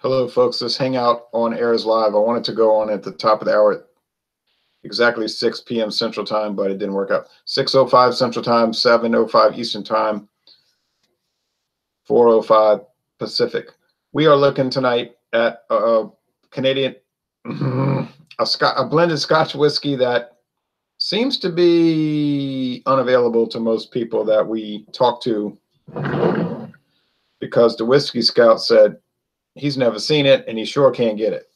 Hello, folks. This Hangout on Air is live. I wanted to go on at the top of the hour at exactly 6 p.m. Central Time, but it didn't work out. 6:05 Central Time, 7:05 Eastern Time, 4:05 Pacific. We are looking tonight at a Canadian, a blended Scotch whiskey that seems to be unavailable to most people that we talk to, because the Whiskey Scout said he's never seen it and he sure can't get it.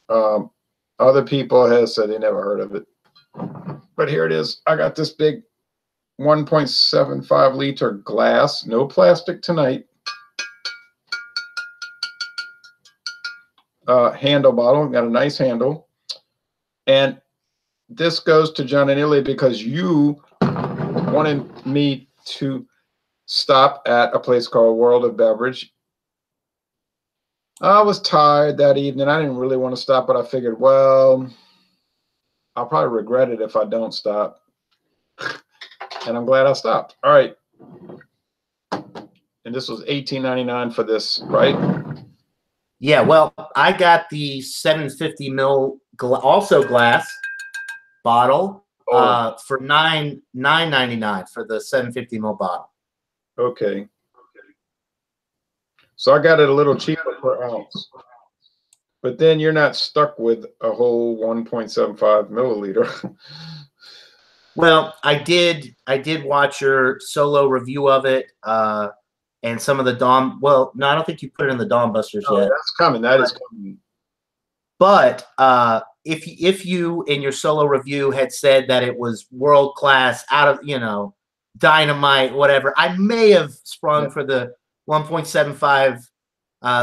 Other people have said they never heard of it. But here it is. I got this big 1.75 liter glass, no plastic tonight, handle bottle. Got a nice handle. And this goes to John and Illy because you wanted me to stop at a place called World of Beverage. I was tired that evening. I didn't really want to stop, but I figured, well, I'll probably regret it if I don't stop. And I'm glad I stopped. All right. And this was $18.99 for this, right? Yeah, well, I got the 750 ml also glass bottle for $9.99 for the 750 ml bottle. Okay. So I got it a little cheaper per ounce. But then you're not stuck with a whole 1.75 milliliter. Well, I did watch your solo review of it, and some of the Dom. Well, no, I don't think you put it in the Dom Busters yet. That's coming. That is coming. But if you in your solo review had said that it was world class, out of dynamite, whatever, I may have sprung for the 1.75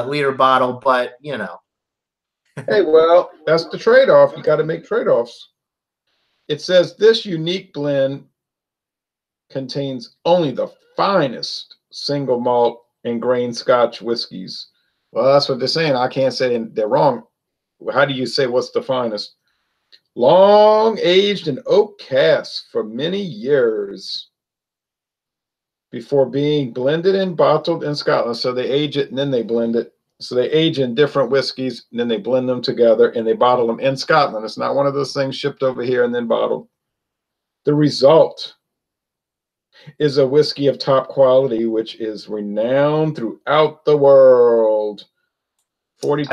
liter bottle, but Hey, well, that's the trade-off. You got to make trade-offs. It says this unique blend contains only the finest single malt and grain Scotch whiskeys. Well, that's what they're saying. I can't say they're wrong. How do you say what's the finest? Long aged in oak casks for many years before being blended and bottled in Scotland. So they age it and then they blend it. So they age in different whiskeys and then they blend them together and they bottle them in Scotland. It's not one of those things shipped over here and then bottled. The result is a whiskey of top quality, which is renowned throughout the world. 40%.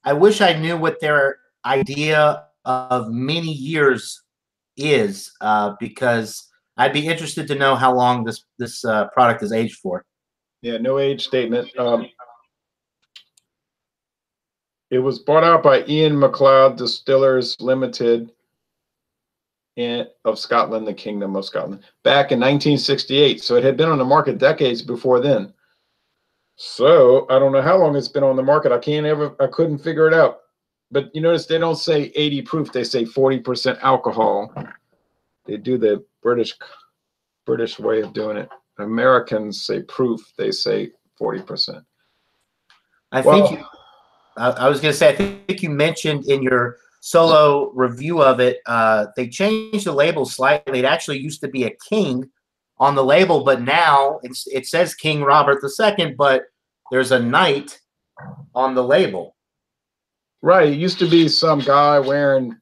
I wish I knew what their idea of many years is, because I'd be interested to know how long this product is aged for. Yeah, no age statement. It was bought out by Ian McCleod Distillers Limited of Scotland, the Kingdom of Scotland, back in 1968. So it had been on the market decades before then. So I don't know how long it's been on the market. I couldn't figure it out. But you notice they don't say 80 proof. They say 40% alcohol. They do the British way of doing it. Americans say proof. They say 40%. I was going to say, I think you mentioned in your solo review of it, they changed the label slightly. It actually used to be a king on the label, but now it says King Robert II, but there's a knight on the label. Right. It used to be some guy wearing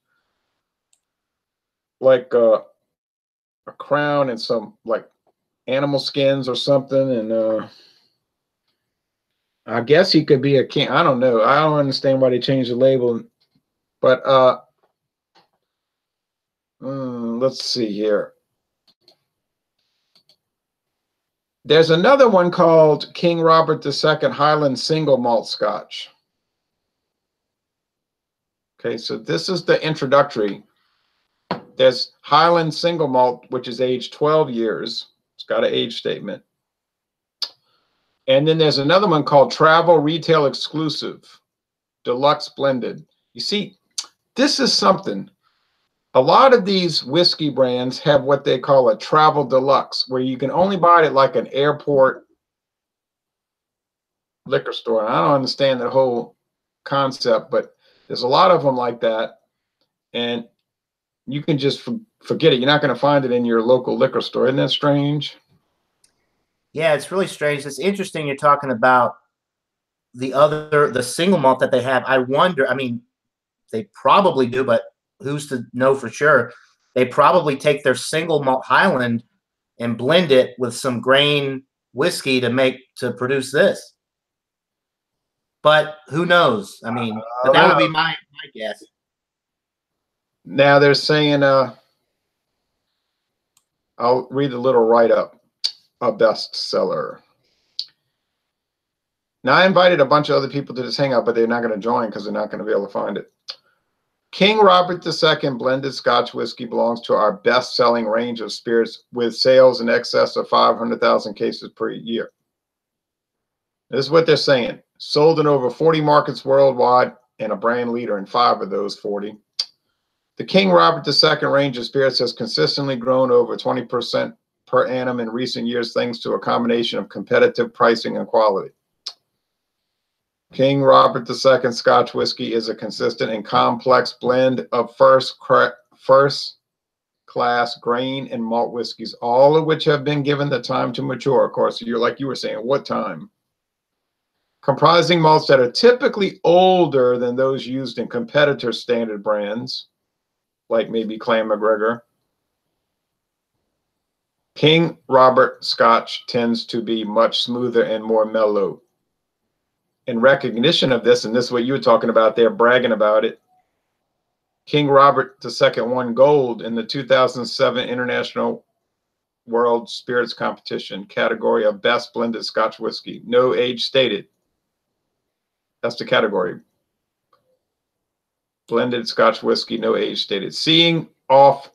like a crown and some like animal skins or something, and I guess he could be a king. I don't know. I don't understand why they changed the label, but let's see here. There's another one called King Robert II Highland Single Malt Scotch. Okay, so this is the introductory. There's Highland Single Malt, which is aged 12 years. It's got an age statement. And then there's another one called Travel Retail Exclusive, Deluxe Blended. You see, this is something. A lot of these whiskey brands have what they call a travel deluxe, where you can only buy it at like an airport liquor store. And I don't understand the whole concept, but there's a lot of them like that. And you can just forget it. You're not going to find it in your local liquor store. Isn't that strange? Yeah, it's really strange. It's interesting you're talking about the single malt that they have. I wonder, I mean, they probably do, but who's to know for sure? They probably take their single malt Highland and blend it with some grain whiskey to produce this. But who knows? I mean, but that would be my guess. Now they're saying, I'll read a little write-up, a bestseller. Now, I invited a bunch of other people to this hangout, but they're not going to join because they're not going to be able to find it. King Robert II blended Scotch whiskey belongs to our best-selling range of spirits with sales in excess of 500,000 cases per year. This is what they're saying. Sold in over 40 markets worldwide and a brand leader in 5 of those 40. The King Robert II range of spirits has consistently grown over 20% per annum in recent years thanks to a combination of competitive pricing and quality. King Robert II Scotch Whisky is a consistent and complex blend of first-class grain and malt whiskeys, all of which have been given the time to mature. Of course, you're like you were saying, what time? Comprising malts that are typically older than those used in competitor standard brands, like maybe Clan MacGregor. King Robert Scotch tends to be much smoother and more mellow. In recognition of this, and this is what you were talking about there, bragging about it, King Robert II won gold in the 2007 International World Spirits Competition category of Best Blended Scotch Whisky. No age stated. That's the category. Blended Scotch Whisky, no age stated. Seeing off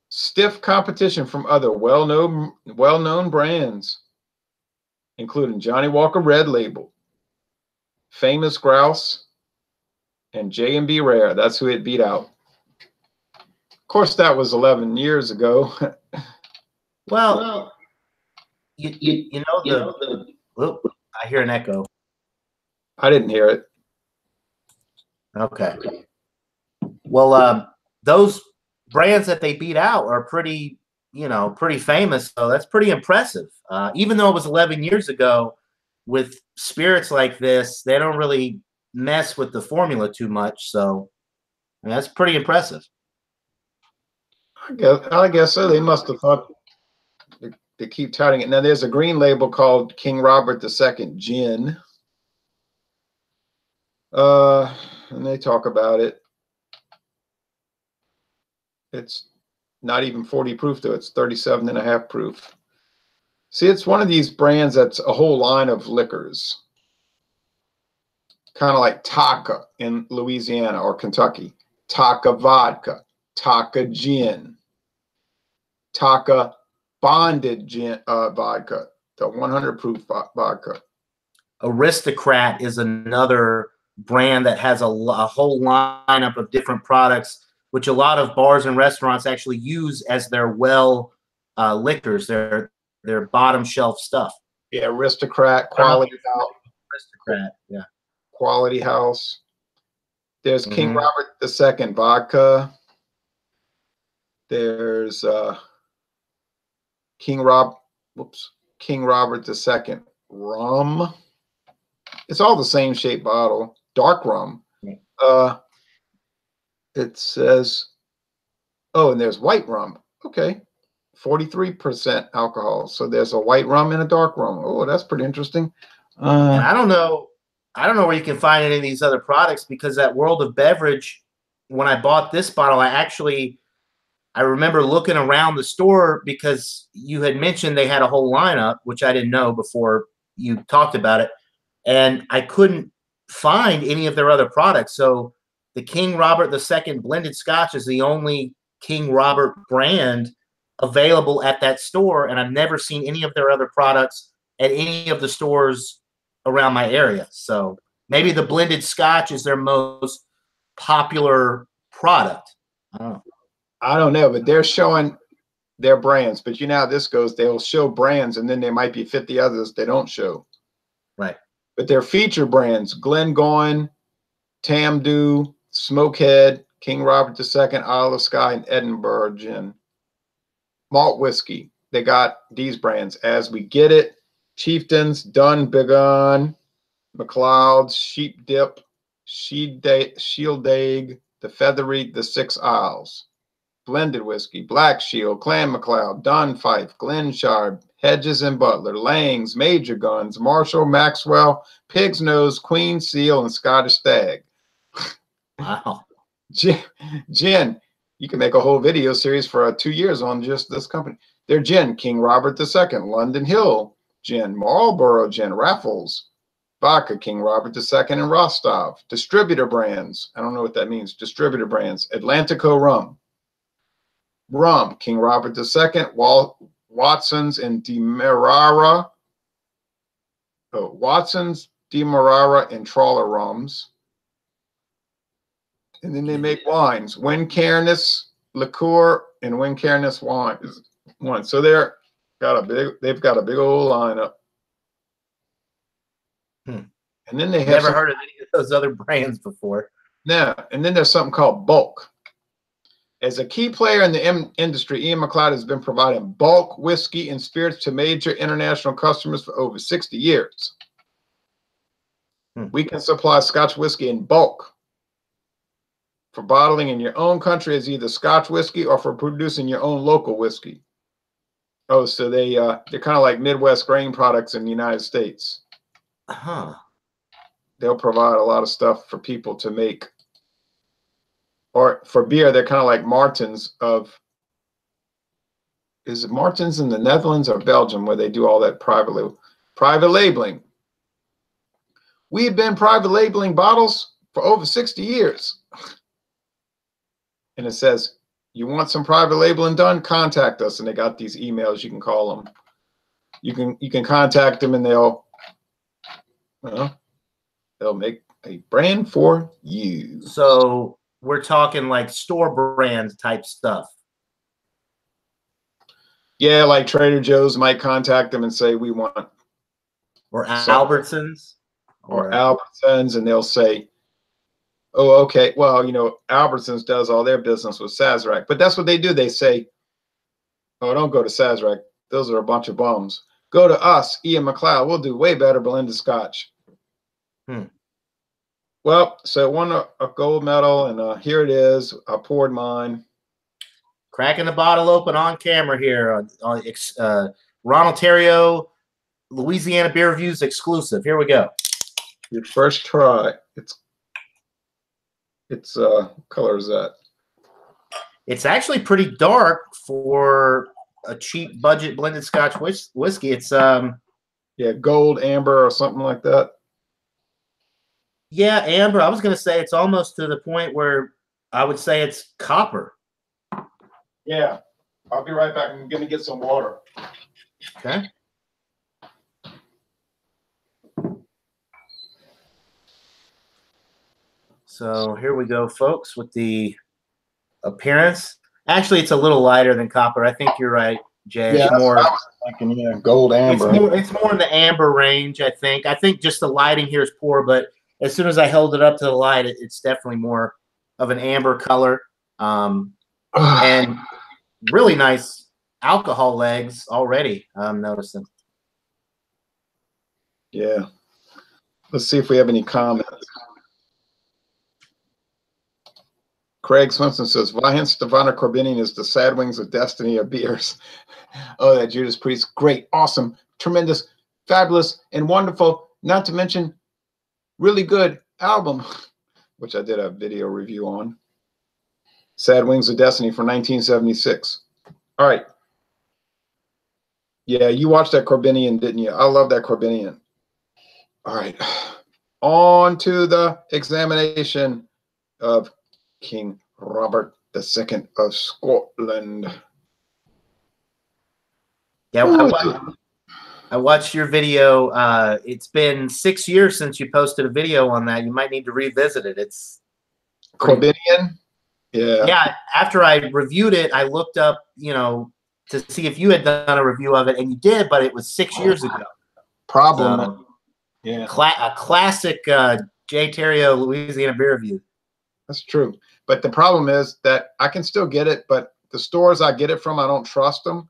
stiff competition from other well-known brands, including Johnnie Walker Red Label, Famous Grouse, and J&B Rare. That's who it beat out. Of course, that was 11 years ago. Well, you know oh, I hear an echo. I didn't hear it. Okay. Well, those brands that they beat out are pretty famous. So that's pretty impressive. Even though it was 11 years ago, with spirits like this, they don't really mess with the formula too much. So I mean, that's pretty impressive. I guess so. They must have thought they keep touting it. Now there's a green label called King Robert II Gin. And they talk about it. It's not even 40 proof though. It's 37.5 proof. See, it's one of these brands that's a whole line of liquors. Kind of like Taka in Louisiana or Kentucky. Taka vodka, Taka gin, Taka bonded gin, vodka, the 100 proof vodka. Aristocrat is another brand that has a whole lineup of different products, which a lot of bars and restaurants actually use as their liquors, their bottom shelf stuff. Yeah, Aristocrat, Quality House. Aristocrat, yeah. Quality House. There's King Robert II vodka. There's King Robert II rum. It's all the same shape bottle. Dark rum. It says, oh, and there's white rum. Okay. 43% alcohol. So there's a white rum and a dark rum. Oh, that's pretty interesting. And I don't know where you can find any of these other products, because at World of Beverage, when I bought this bottle, I remember looking around the store because you had mentioned they had a whole lineup, which I didn't know before you talked about it. And I couldn't find any of their other products. So the King Robert II blended Scotch is the only King Robert brand available at that store. And I've never seen any of their other products at any of the stores around my area. So maybe the blended Scotch is their most popular product. I don't know, but they're showing their brands. But you know how this goes. They'll show brands and then there might be 50 others they don't show. Right. But they're feature brands: Glengoyne, Tamdu, Smokehead, King Robert II, Isle of Skye, and Edinburgh Gin. Malt whiskey. they got these brands: As We Get It, Chieftains, Dunbigun, McCloud's, Sheep Dip, Shieldaig, The Feathery, The Six Isles, Blended Whiskey, Black Shield, Clan McCloud, Dunfife, Glenshard, Hedges and Butler, Lang's, Major Guns, Marshall, Maxwell, Pig's Nose, Queen Seal, and Scottish Stag. Wow. Gin. You can make a whole video series for 2 years on just this company. Their gin: King Robert II, London Hill Gin, Marlborough Gin, Raffles, Vodka, King Robert II, and Rostov. Distributor brands. I don't know what that means. Distributor brands: Atlantico Rum, King Robert II, Watson's and Demerara. Oh, Watson's, Demerara, and Trawler Rums. And then they make wines: Wincarnis liqueur and Wincarnis wine. So they've got a big old lineup. And then they have never heard of any of those other brands before. Yeah, and then there's something called bulk. As a key player in the industry, Ian McCleod has been providing bulk whiskey and spirits to major international customers for over 60 years. We can supply Scotch whiskey in bulk for bottling in your own country as either Scotch whiskey or for producing your own local whiskey. Oh, so they're kind of like Midwest grain products in the United States. They'll provide a lot of stuff for people to make. Or for beer, they're kind of like Martins is it Martins in the Netherlands or Belgium, where they do all that private labeling. We've been private labeling bottles for over 60 years. And it says, you want some private labeling done? Contact us. And they got these emails. You can call them. You can contact them, and they'll make a brand for you. So we're talking like store brand type stuff. Yeah, like Trader Joe's might contact them and say, we want. Or Albertsons. Or Albertsons, and they'll say, oh, okay, well, Albertsons does all their business with Sazerac. But that's what they do. They say, oh, don't go to Sazerac. Those are a bunch of bums. Go to us, Ian McCleod. We'll do way better blended Scotch. Well, so it won a gold medal, and here it is. I poured mine. Cracking the bottle open on camera here on Ronald Terrio, Louisiana Beer Reviews exclusive. Here we go. Your first try. It's color is that? It's actually pretty dark for a cheap budget blended Scotch whiskey. It's yeah, gold, amber, or something like that. Yeah, amber. I was going to say it's almost to the point where I would say it's copper. Yeah, I'll be right back. I'm going to get some water. Okay. So here we go, folks, with the appearance. Actually, it's a little lighter than copper. I think you're right, Jay. Yeah, it's more. I was thinking, yeah, gold, amber. It's more in the amber range, I think. I think just the lighting here is poor, but as soon as I held it up to the light, it's definitely more of an amber color. And really nice alcohol legs already, I'm noticing. Yeah. Let's see if we have any comments. Craig Swenson says, Vahin Stefana Corbinian is the Sad Wings of Destiny of beers. Oh, that Judas Priest. Great, awesome, tremendous, fabulous, and wonderful, not to mention really good album, which I did a video review on. Sad Wings of Destiny from 1976. All right. Yeah, you watched that Corbinian, didn't you? I love that Corbinian. All right. On to the examination of King Robert II of Scotland. Yeah, I watched your video. It's been 6 years since you posted a video on that. You might need to revisit it. It's Corbinian. Yeah. Yeah. After I reviewed it, I looked up, to see if you had done a review of it, and you did, but it was 6 years ago. Problem. Yeah. A classic Jay Terrio Louisiana Beer Review. That's true. But the problem is that I can still get it, but the stores I get it from, I don't trust them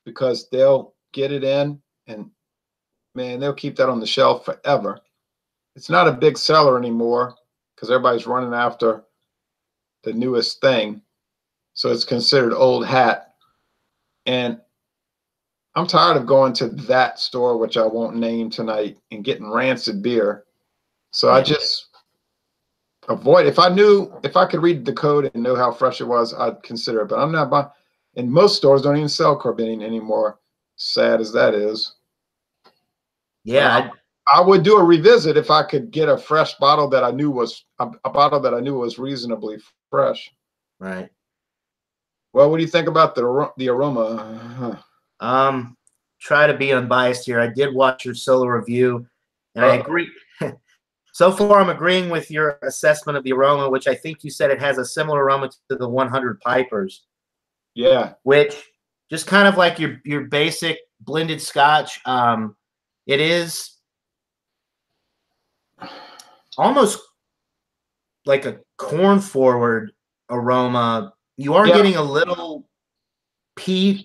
because they'll get it in and, man, they'll keep that on the shelf forever. It's not a big seller anymore because everybody's running after the newest thing. So it's considered old hat. And I'm tired of going to that store, which I won't name tonight, and getting rancid beer. So I just avoid. If I could read the code and know how fresh it was, I'd consider it. But I'm not buying. And most stores don't even sell carbinian anymore. Sad as that is. Yeah, I would do a revisit if I could get a fresh bottle that I knew was a bottle that I knew was reasonably fresh. Right. Well, what do you think about the aroma? Try to be unbiased here. I did watch your solo review, and I agree. So far, I'm agreeing with your assessment of the aroma, which I think you said it has a similar aroma to the 100 Pipers. Yeah. Which, just kind of like your basic blended Scotch, it is almost like a corn forward aroma. You are getting a little peat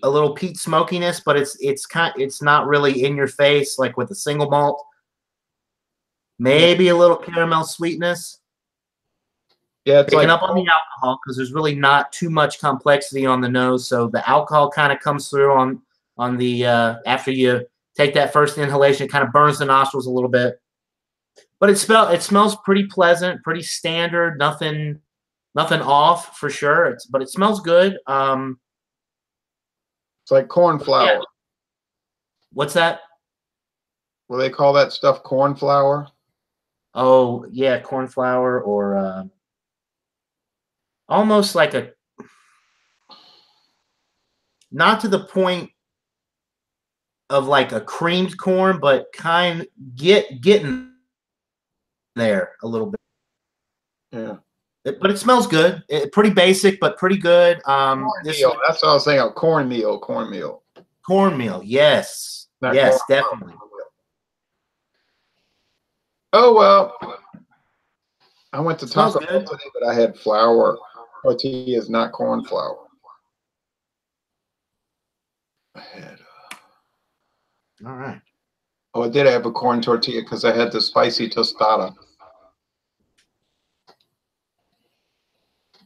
smokiness, but it's not really in your face like with a single malt. Maybe a little caramel sweetness. Yeah, it's picking like, up on the alcohol because there's really not too much complexity on the nose, so the alcohol kind of comes through on the after you take that first inhalation, it kind of burns the nostrils a little bit. But it smells pretty pleasant, pretty standard, nothing off for sure. But it smells good. It's like corn flour. Yeah. What's that? Will they call that stuff corn flour? Oh yeah, corn flour, or almost like a, not to the point of like a creamed corn, but getting there a little bit. Yeah. But it smells good. Pretty basic, but pretty good. Cornmeal. That's what I was saying. Cornmeal. Cornmeal. Yes. Not yes, corn, definitely. Oh, well. I went to Taco Bell today, but I had flour. Tortillas, not corn flour. I had, all right. Oh, I did have a corn tortilla because I had the spicy tostada.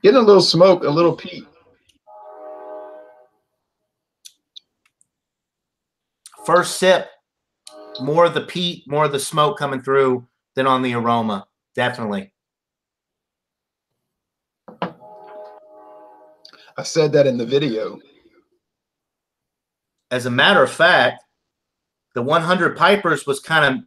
Getting a little smoke, a little peat. First sip, more of the peat, more of the smoke coming through than on the aroma. Definitely. I said that in the video. As a matter of fact, the 100 Pipers was kind of,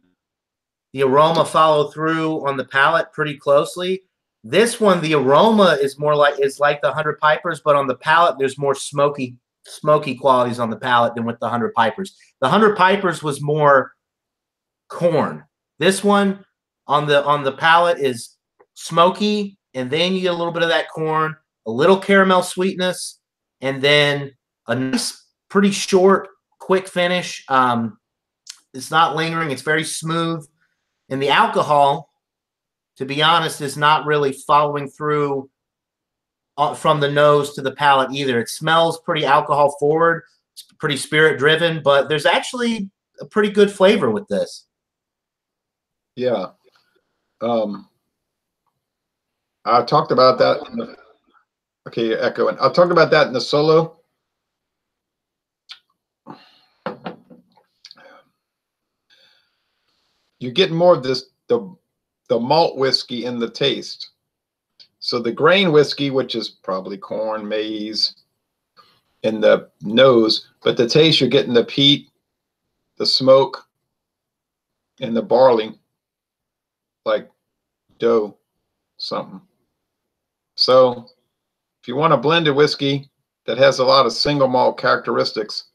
the aroma followed through on the palate pretty closely. This one, the aroma is like the 100 Pipers, but on the palate, there's more smoky qualities on the palate than with the 100 Pipers. The 100 Pipers was more corn. This one on the palate is smoky, and then you get a little bit of that corn, a little caramel sweetness, and then a nice, pretty short, quick finish. It's not lingering. It's very smooth. And the alcohol, to be honest, is not really following through from the nose to the palate either. It smells pretty alcohol forward. It's pretty spirit driven, but there's actually a pretty good flavor with this. Yeah. I talked about that. Okay, you're echoing. I talked about that in the solo. You're getting more of this, the malt whiskey in the taste. So the grain whiskey, which is probably corn, maize, in the nose, but the taste, you're getting the peat, the smoke, and the barley, like dough, something. So if you want a blended whiskey that has a lot of single malt characteristics,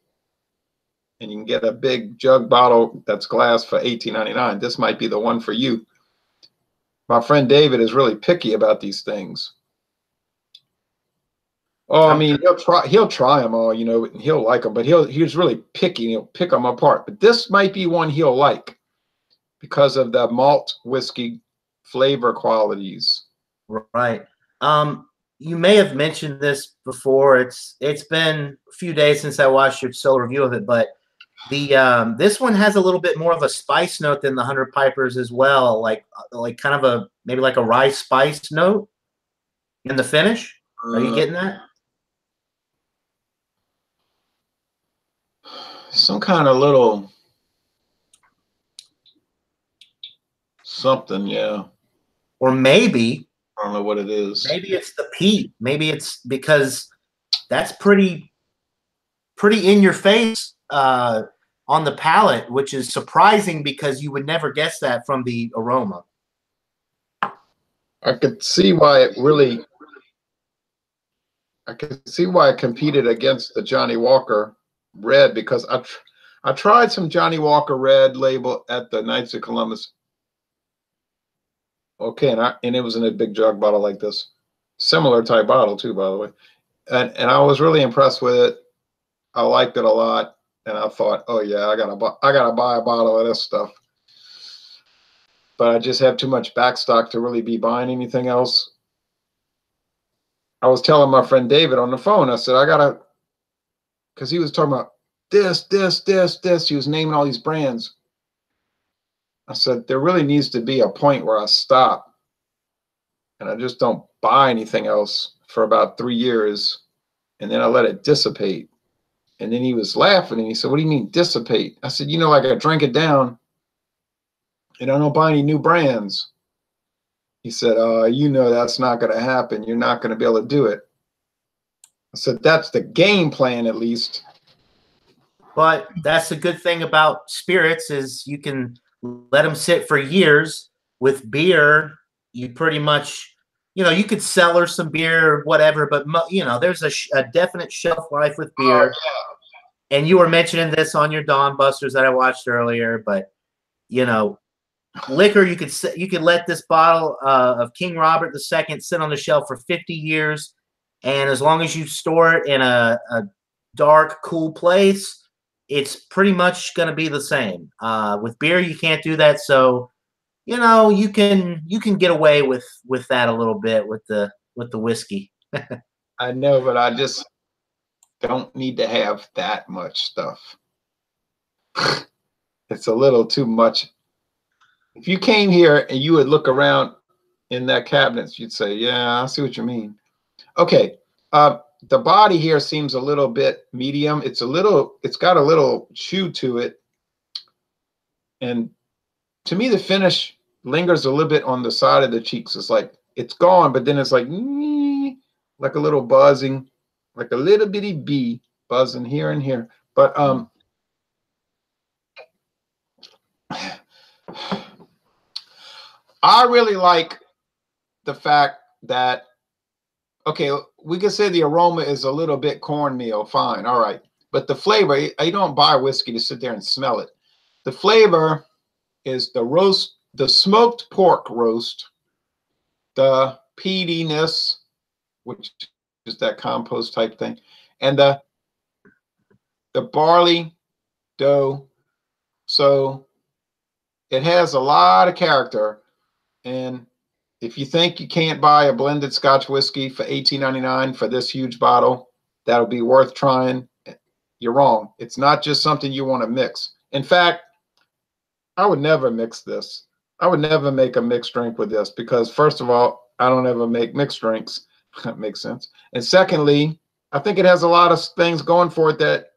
and you can get a big jug bottle that's glass for $18.99, this might be the one for you. My friend David is really picky about these things. Oh, I mean, he'll try them all, you know, and he'll like them, but he's really picky. He'll pick them apart. But this might be one he'll like because of the malt whiskey flavor qualities. Right. you may have mentioned this before. It's been a few days since I watched your solo review of it, but the this one has a little bit more of a spice note than the 100 Pipers as well, like kind of a maybe like a rye spice note in the finish. Are you getting that? Some kind of little something, yeah. Or maybe I don't know what it is. Maybe it's the peat. Maybe it's because that's pretty in your face on the palate, which is surprising because you would never guess that from the aroma. I could see why it really. I could see why it competed against the Johnny Walker Red, because I tried some Johnny Walker Red label at the Knights of Columbus. Okay, and it was in a big jug bottle like this, similar type bottle too, by the way, and I was really impressed with it. I liked it a lot, and I thought, oh yeah, I gotta buy a bottle of this stuff. But I just have too much backstock to really be buying anything else. I was telling my friend David on the phone, I said, I gotta, because he was talking about this. He was naming all these brands. I said, there really needs to be a point where I stop and I just don't buy anything else for about 3 years, and then I let it dissipate. And then he was laughing and he said, what do you mean dissipate? I said, like I drank it down and I don't buy any new brands. He said, that's not going to happen. You're not going to be able to do it. I said, that's the game plan, at least. But that's the good thing about spirits is you can let them sit for years. With beer, you pretty much, you could cellar some beer or whatever, but, there's a definite shelf life with beer. Oh, yeah. And you were mentioning this on your Dawn Busters that I watched earlier, but, liquor, you could let this bottle of King Robert II sit on the shelf for 50 years. And as long as you store it in a dark, cool place, it's pretty much going to be the same. With beer, you can't do that. So, you can get away with that a little bit with the whiskey. I know, but I just don't need to have that much stuff. It's a little too much. If you came here and you would look around in that cabinets, you'd say, yeah, I see what you mean. Okay. The body here seems a little bit medium. It's got a little chew to it. And to me, the finish lingers a little bit on the side of the cheeks. It's like it's gone, but then it's like a little buzzing, like a little bitty bee buzzing here and here. But I really like the fact that, okay, we could say the aroma is a little bit cornmeal, fine, all right. But the flavor, you don't buy whiskey to sit there and smell it. The flavor is the smoked pork roast, the peatiness, which is that compost type thing, and the barley dough. So it has a lot of character. And if you think you can't buy a blended Scotch whiskey for $18.99 for this huge bottle, that'll be worth trying. You're wrong. It's not just something you want to mix. In fact, I would never mix this. I would never make a mixed drink with this because, first of all, I don't ever make mixed drinks. That makes sense. And secondly, I think it has a lot of things going for it that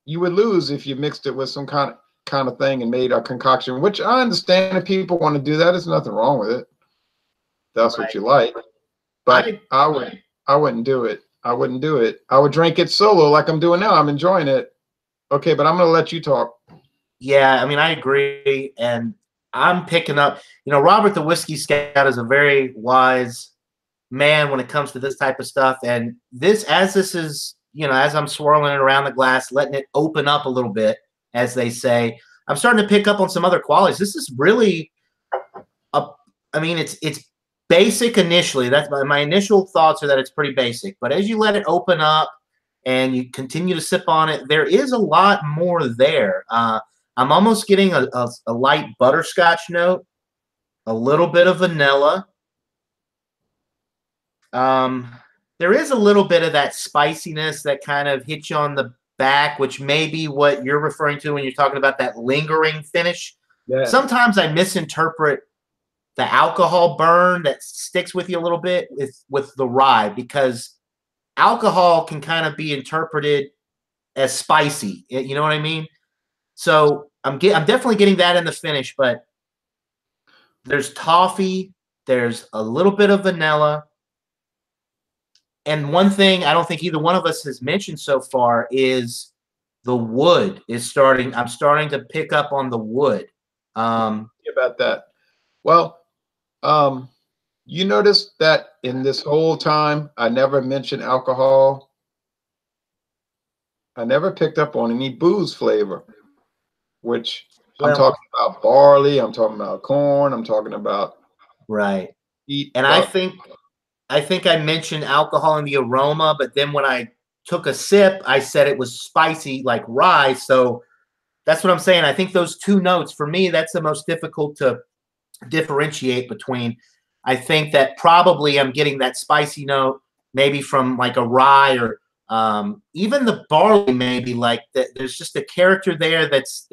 you would lose if you mixed it with some kind of thing and made a concoction, which I understand if people want to do that. There's nothing wrong with it. That's right. What you like. But I wouldn't do it. I wouldn't do it. I would drink it solo like I'm doing now. I'm enjoying it. Okay, but I'm going to let you talk. Yeah, I mean, I agree. And I'm picking up, Robert the Whiskey Scout is a very wise man when it comes to this type of stuff. And this is, as I'm swirling it around the glass, letting it open up a little bit, as they say, I'm starting to pick up on some other qualities. This is really, it's basic initially. That's my initial thoughts are that it's pretty basic. But as you let it open up and you continue to sip on it, there is a lot more there. I'm almost getting a light butterscotch note, a little bit of vanilla. there is a little bit of that spiciness that kind of hits you on the back, which may be what you're referring to when you're talking about that lingering finish. Yeah. Sometimes I misinterpret the alcohol burn that sticks with you a little bit with the rye, because alcohol can kind of be interpreted as spicy. You know what I mean? So I'm definitely getting that in the finish, but there's toffee, there's a little bit of vanilla. And one thing I don't think either one of us has mentioned so far is the wood is starting. I'm starting to pick up on the wood. About that. Well, you notice that in this whole time, I never mentioned alcohol. I never picked up on any booze flavor, which I'm talking about barley, I'm talking about corn, I'm talking about wheat. And I think I mentioned alcohol in the aroma, but then when I took a sip, I said it was spicy like rye. So that's what I'm saying. I think those two notes, for me, that's the most difficult to differentiate between. I think that probably I'm getting that spicy note maybe from like a rye, or even the barley, maybe like that. There's just a character there that's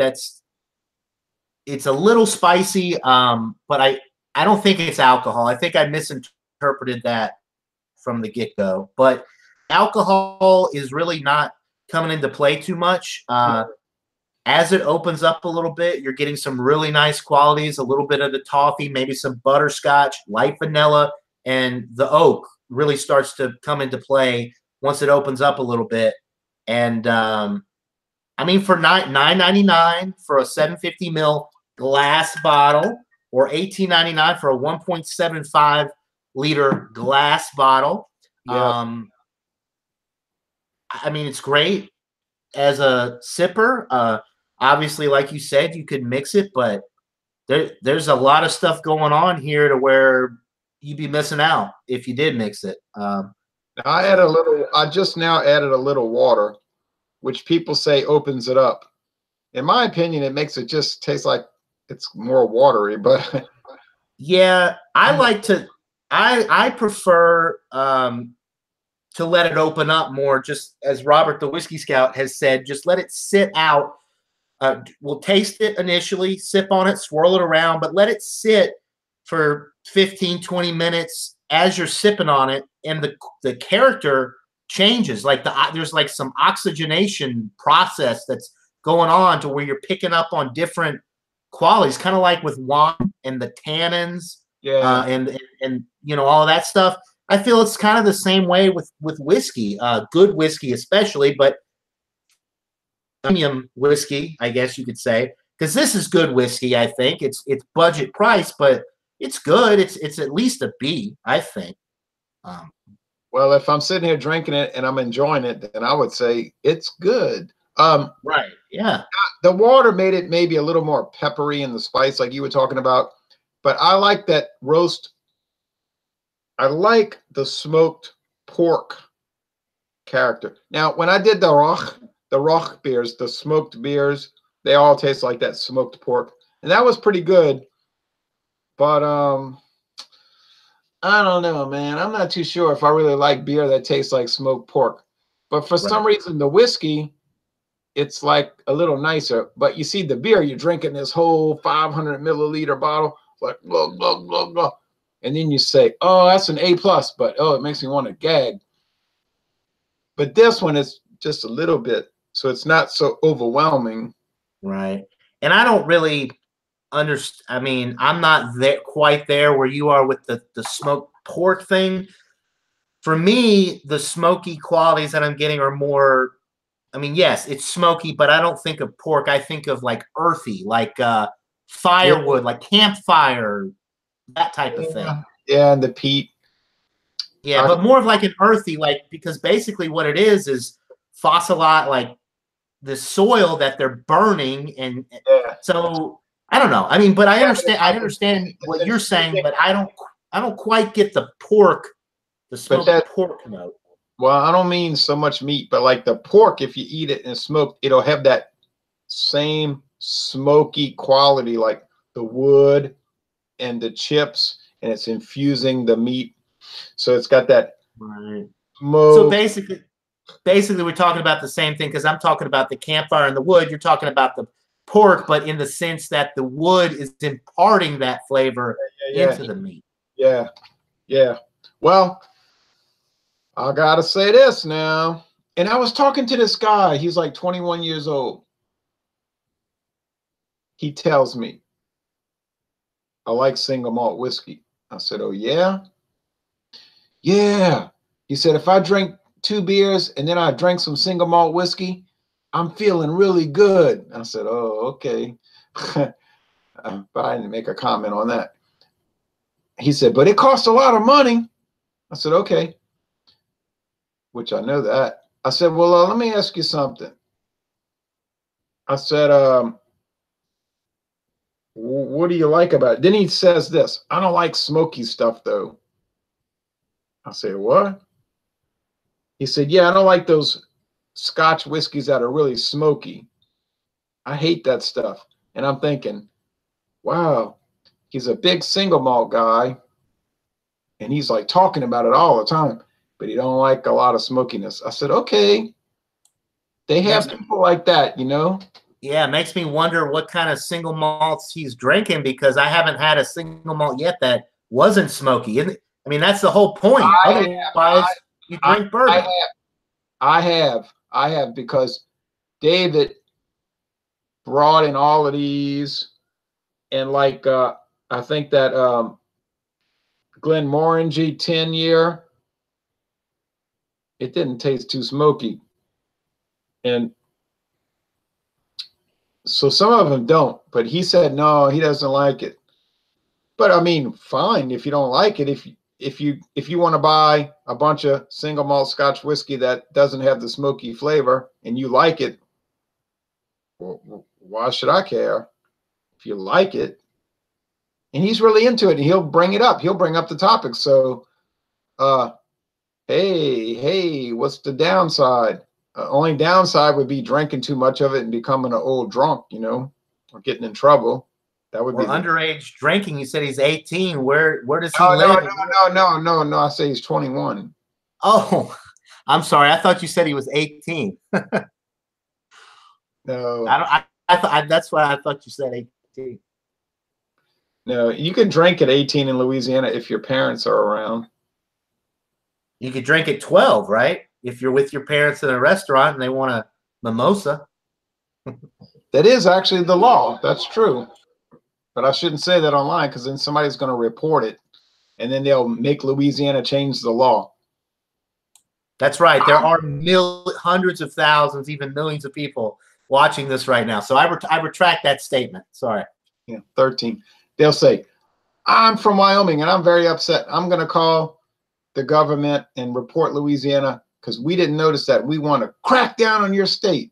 it's a little spicy, but I don't think it's alcohol. I think I misinterpreted that from the get-go. But alcohol is really not coming into play too much. As it opens up a little bit, you're getting some really nice qualities, a little bit of the toffee, maybe some butterscotch, light vanilla, and the oak really starts to come into play once it opens up a little bit. And I mean, for $9.99 for a 750 ml glass bottle, or $18.99 for a 1.75 liter glass bottle. Yeah. I mean, it's great as a sipper. Obviously, like you said, you could mix it, but there's a lot of stuff going on here to where you'd be missing out if you did mix it. I just now added a little water, which people say opens it up. In my opinion, it makes it just taste like it's more watery, but yeah, I prefer to let it open up more, just as Robert the Whiskey Scout has said, just let it sit out. We'll taste it initially, sip on it, swirl it around, but let it sit for 15, 20 minutes as you're sipping on it, and the character changes. Like there's like some oxygenation process that's going on to where you're picking up on different qualities, kind of like with wine and the tannins, and you know, all of that stuff. I feel it's kind of the same way with whiskey, good whiskey especially, but premium whiskey, I guess you could say, because this is good whiskey. I think it's budget price, but it's good. It's at least a B, I think. Well, if I'm sitting here drinking it and I'm enjoying it, then I would say it's good. Right. Yeah. The water made it maybe a little more peppery in the spice, like you were talking about. But I like that roast. I like the smoked pork character. Now, when I did the Roch beers, the smoked beers, they all taste like that smoked pork, and that was pretty good. But I don't know, man. I'm not too sure if I really like beer that tastes like smoked pork. But for some reason, the whiskey, it's like a little nicer. But you see, the beer, you're drinking this whole 500 milliliter bottle, like blah, blah, blah, blah. And then you say, oh, that's an A+, but oh, it makes me want to gag. But this one is just a little bit, so it's not so overwhelming. Right. And I don't really understand. I mean, I'm not quite there where you are with the smoked pork thing. For me, the smoky qualities that I'm getting are more, I mean, yes, it's smoky, but I don't think of pork. I think of like earthy, like firewood, like campfire, that type of thing. Yeah, and the peat. Yeah, but more of like an earthy, like, because basically what it is fossilized, like the soil that they're burning, and so I don't know. I mean, but I understand what you're saying, but I don't quite get the pork, the smoked pork note. Well, I don't mean so much meat, but like the pork, if you eat it and smoked, it'll have that same smoky quality, like the wood and the chips, and it's infusing the meat. So it's got that So smoke. basically we're talking about the same thing, because I'm talking about the campfire and the wood. You're talking about the pork, but in the sense that the wood is imparting that flavor Yeah, into the meat. yeah, yeah. Well, I gotta say this now. And I was talking to this guy. He's like 21 years old. He tells me, I like single malt whiskey. I said, oh, yeah? Yeah. He said, if I drink 2 beers and then I drank some single malt whiskey, I'm feeling really good. I said, oh, okay. But I didn't make a comment on that. He said, but it costs a lot of money. I said, okay, which I know that. I said, well, let me ask you something. I said, what do you like about it? Then he says this, I don't like smoky stuff, though. I said, what? He said, yeah, I don't like those Scotch whiskeys that are really smoky. I hate that stuff. And I'm thinking, wow, he's a big single malt guy. And he's like talking about it all the time, but he don't like a lot of smokiness. I said, okay, they have people like that, you know? Yeah, it makes me wonder what kind of single malts he's drinking, because I haven't had a single malt yet that wasn't smoky. I mean, that's the whole point. Otherwise, you drink bourbon. I have, because David brought in all of these, and like I think that Glenmorangie 10-year, it didn't taste too smoky. And so some of them don't, but he said no, he doesn't like it. But I mean, fine if you don't like it. If you want to buy a bunch of single malt Scotch whiskey that doesn't have the smoky flavor and you like it, well, why should I care? If you like it, and he's really into it, and he'll bring it up. He'll bring up the topic. So, hey, what's the downside? Only downside would be drinking too much of it and becoming an old drunk, you know, or getting in trouble. That would be underage drinking. You said he's 18. Where does he live? No. I say he's 21. Oh, I'm sorry. I thought you said he was 18. No, that's why I thought you said 18. No, you can drink at 18 in Louisiana if your parents are around. You could drink at 12, right? If you're with your parents in a restaurant and they want a mimosa. That is actually the law. That's true. But I shouldn't say that online, because then somebody's going to report it, and then they'll make Louisiana change the law. That's right. There are hundreds of thousands, even millions of people watching this right now. So I retract that statement. Sorry. Yeah, 13. They'll say, I'm from Wyoming and I'm very upset. I'm going to call the government and report Louisiana because we didn't notice that. We want to crack down on your state.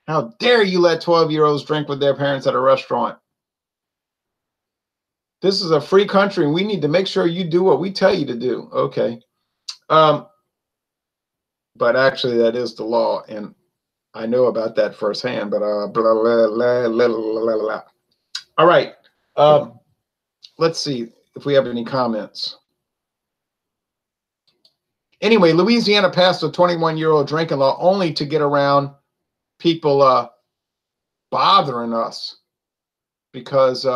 How dare you let 12-year-olds drink with their parents at a restaurant? This is a free country and we need to make sure you do what we tell you to do. Okay. But actually that is the law, and I know about that firsthand, but blah, blah, blah, blah, blah, blah, blah. All right. Let's see if we have any comments. Anyway, Louisiana passed a 21-year-old drinking law only to get around people bothering us, because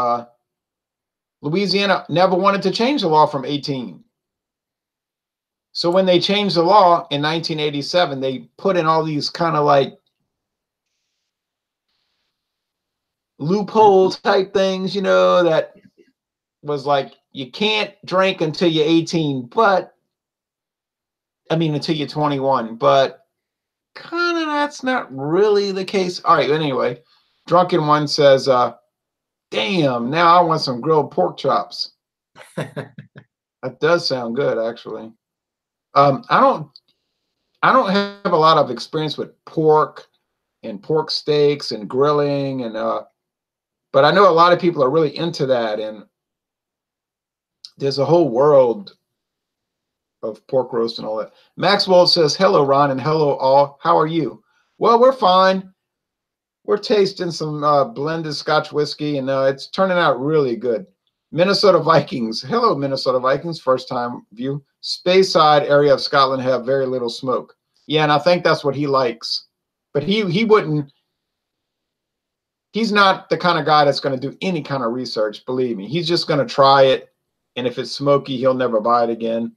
Louisiana never wanted to change the law from 18. So when they changed the law in 1987, they put in all these kind of like loophole type things, you know, that was like, you can't drink until you're 18, but I mean, until you're 21, but kind of that's not really the case. All right, anyway, Drunken One says, damn, now I want some grilled pork chops. That does sound good, actually. I don't have a lot of experience with pork and pork steaks and grilling, and but I know a lot of people are really into that, and there's a whole world of pork roast and all that. Maxwell says, hello, Ron, and hello, all. How are you? Well, we're fine. We're tasting some blended Scotch whiskey, and it's turning out really good. Minnesota Vikings. Hello, Minnesota Vikings. First time view. Speyside area of Scotland have very little smoke. Yeah, and I think that's what he likes. But he wouldn't. He's not the kind of guy that's going to do any kind of research. Believe me, he's just going to try it, and if it's smoky, he'll never buy it again.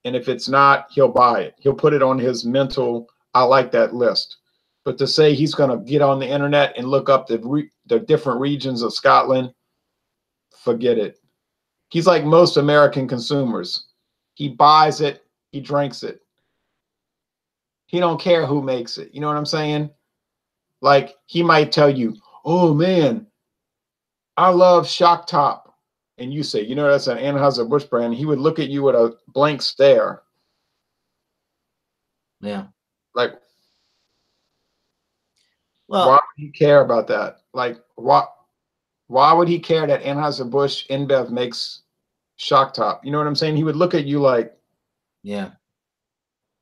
And if it's not, he'll buy it. He'll put it on his mental I like that list. But to say he's going to get on the internet and look up the different regions of Scotland, forget it. He's like most American consumers. He buys it, he drinks it. He don't care who makes it. You know what I'm saying? Like, he might tell you, oh man, I love Shock Top. And you say, you know, that's an Anheuser-Busch brand. He would look at you with a blank stare. Yeah. Like, well, why would he care about that? Like, why would he care that Anheuser-Busch InBev makes Shock Top? You know what I'm saying? He would look at you like, yeah.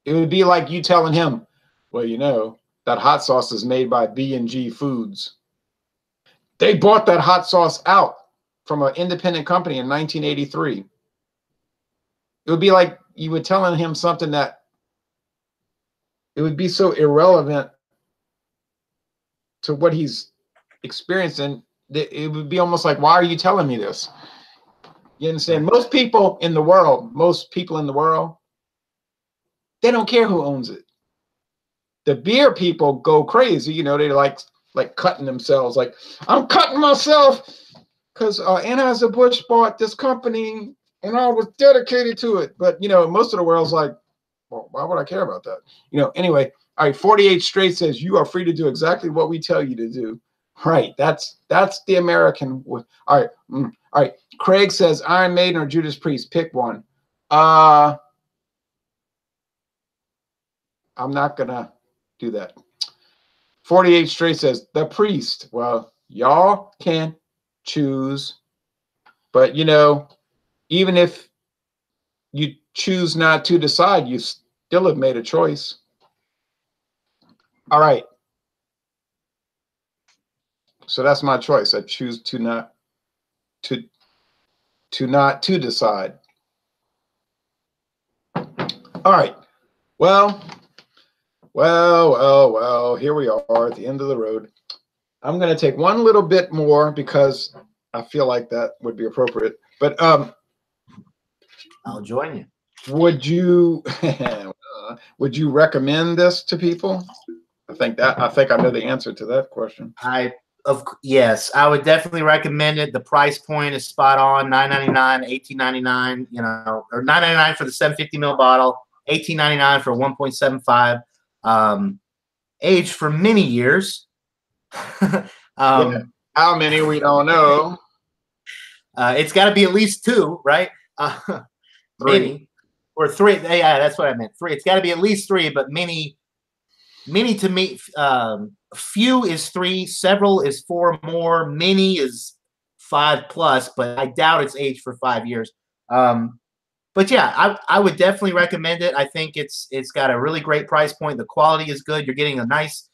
It would be like you telling him, well, you know, that hot sauce is made by B&G Foods. They bought that hot sauce out from an independent company in 1983. It would be like you were telling him something that it would be so irrelevant to what he's experiencing. It would be almost like, why are you telling me this? You understand? Most people in the world, they don't care who owns it. The beer people go crazy. You know, they like cutting themselves. Like, I'm cutting myself because Anheuser-Busch bought this company and I was dedicated to it. But, you know, most of the world's like, well, why would I care about that? You know, anyway, all right, 48 Straight says, you are free to do exactly what we tell you to do. Right, that's the American. All right, all right. Craig says, Iron Maiden or Judas Priest, pick one. I'm not going to do that. 48 Straight says, the Priest. Well, y'all can choose. But, you know, even if you choose not to decide, you still have made a choice. All right. So that's my choice. I choose to not to decide. All right. Well, here we are at the end of the road. I'm going to take one little bit more because I feel like that would be appropriate. But I'll join you. Would you recommend this to people? I think I know the answer to that question. Yes, I would definitely recommend it. The price point is spot on, $9.99, $18.99, you know, or $9.99 for the 750 ml bottle, $18.99 for 1.75. Aged for many years. Yeah. How many we don't know. It's got to be at least 2, right? 3. Many or 3. Yeah, that's what I meant. 3. It's got to be at least 3, but many to me. Few is 3, several is 4 more, many is 5+, but I doubt it's aged for 5 years. But yeah, I would definitely recommend it. I think it's got a really great price point. The quality is good. You're getting a nice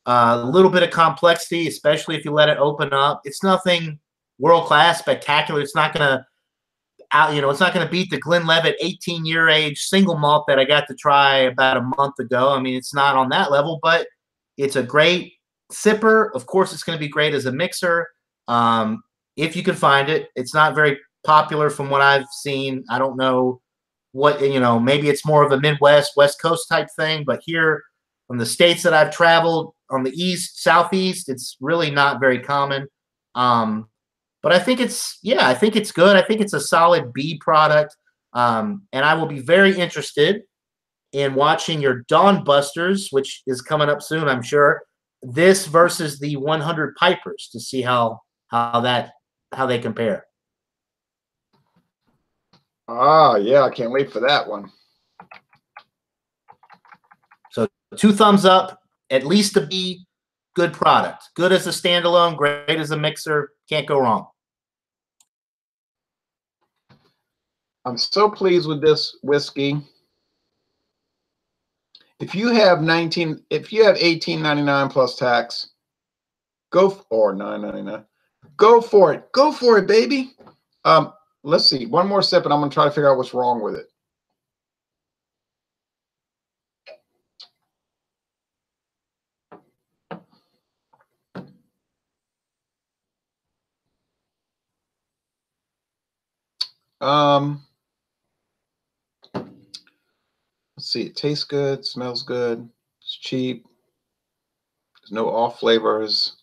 little bit of complexity, especially if you let it open up. It's nothing world-class, spectacular. It's not gonna it's not gonna beat the Glenlivet 18-year age single malt that I got to try about a month ago. I mean, it's not on that level, but it's a great sipper. Of course, it's going to be great as a mixer if you can find it. It's not very popular from what I've seen. I don't know what, maybe it's more of a Midwest, West Coast type thing. But here from the states that I've traveled on the East, Southeast, it's really not very common. But I think it's good. I think it's a solid B product. And I will be very interested in watching your Dawn Busters, which is coming up soon, I'm sure, this versus the 100 Pipers to see how they compare. Yeah, I can't wait for that one. So 2 thumbs up, at least a B, good product. Good as a standalone, great as a mixer, can't go wrong. I'm so pleased with this whiskey. If you have $18.99 plus tax, or $9.99, go for it. Go for it, baby. Let's see. One more sip, and I'm going to try to figure out what's wrong with it. Let's see. It tastes good, smells good, it's cheap. There's no off flavors.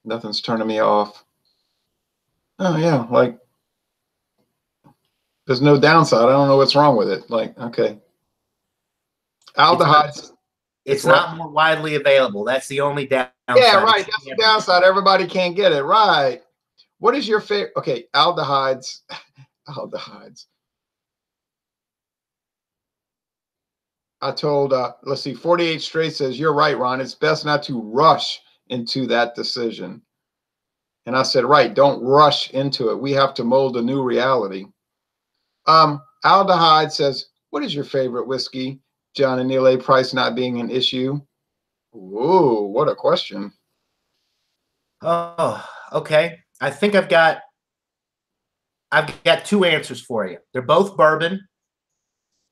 Nothing's turning me off. Oh yeah, like there's no downside. I don't know what's wrong with it. Like, okay. Aldehydes. It's not more widely available. That's the only downside. Yeah, right. That's the downside. Everybody can't get it. Right. What is your favorite? Okay, aldehydes. Aldehydes. I told, let's see, 48 Straight says, you're right, Ron. It's best not to rush into that decision. And I said, right, don't rush into it. We have to mold a new reality. Aldehyde says, what is your favorite whiskey? John and Neil A. Price not being an issue. Whoa, what a question. Oh, okay. I think I've got two answers for you. They're both bourbon.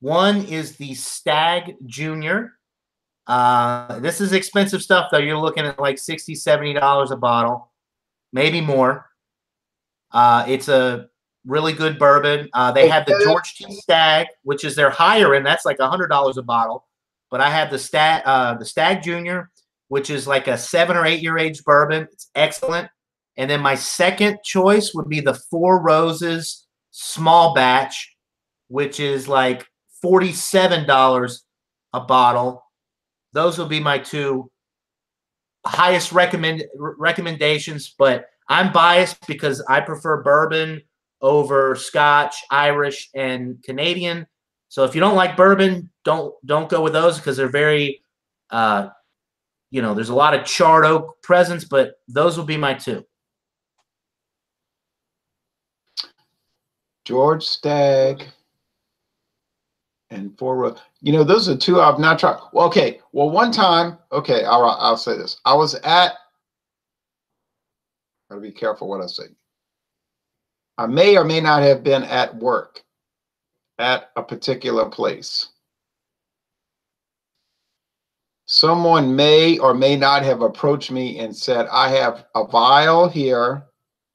One is the Stag Junior. This is expensive stuff, though. You're looking at like $60, $70 a bottle, maybe more. It's a really good bourbon. They have the George T. Stag, which is their higher end. That's like $100 a bottle. But I have the Stag Junior, which is like a 7 or 8 year age bourbon. It's excellent. And then my second choice would be the Four Roses small batch, which is like $47 a bottle. Those will be my two highest recommendations, but I'm biased because I prefer bourbon over Scotch, Irish, and Canadian. So if you don't like bourbon, don't go with those because they're very, there's a lot of charred oak presence, but those will be my two. George Stag and Four Roses. Those are two I've not tried. Well, okay. Well, one time, okay, I'll say this. I was at, gotta be careful what I say. I may or may not have been at work at a particular place. Someone may or may not have approached me and said, I have a vial here